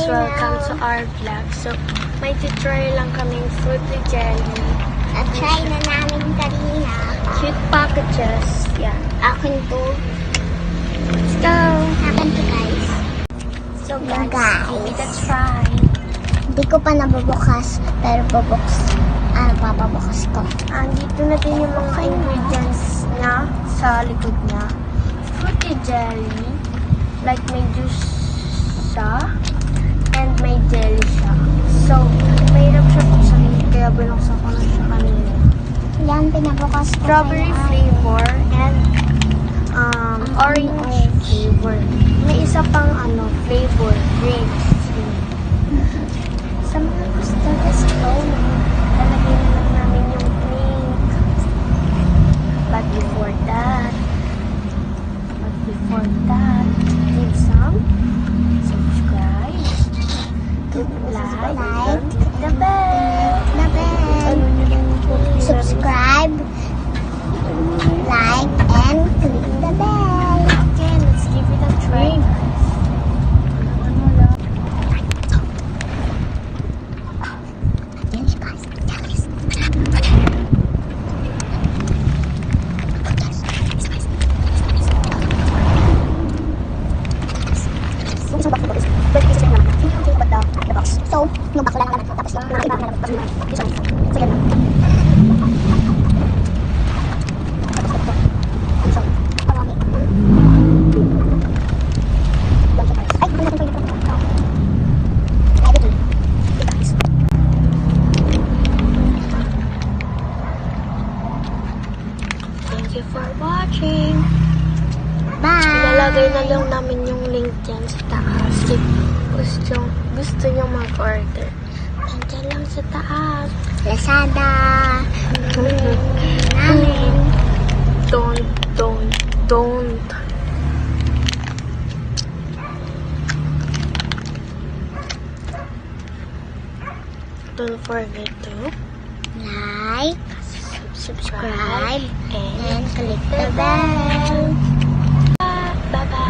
welcome to our vlog. So, may titry lang kaming fruity jelly. Na-try na namin kanina. Cute packages. Yan. Akin to. Let's go! Akin to, guys. So, Yan, guys, give it a try. Hindi ko pa nabubukas, pero papabukas ko. Andito na din yung mga ingredients na sa likod niya. Fruity jelly. Like, may juice siya. And may jelly siya. So, mahirap siya buksan. Kaya binuksan ko na siya kanina. Yan, pinabukas ko. Strawberry flavor and orange flavor. May isa pang flavor, grapes. Sa mga gusto gusto, lalagyan na lang namin yung pink. But before that, give some subscribe, click like, click the bell. Subscribe, like, and click the bell. Okay, let's give it a try. So, yung box wala naman. Tapos yung mga iba na tapos yung this one. So, yan lang. So, marami. Ay, hindi natin pa yung editing. Guys. Thank you for watching. Bye! Ilalagay na lang namin yung link dyan sa taas. Gusto nyo mag-order. Nandiyan lang sa taas. Lazada. Namin. Don't. Don't forget to Like, subscribe and click the bell. Bye-bye.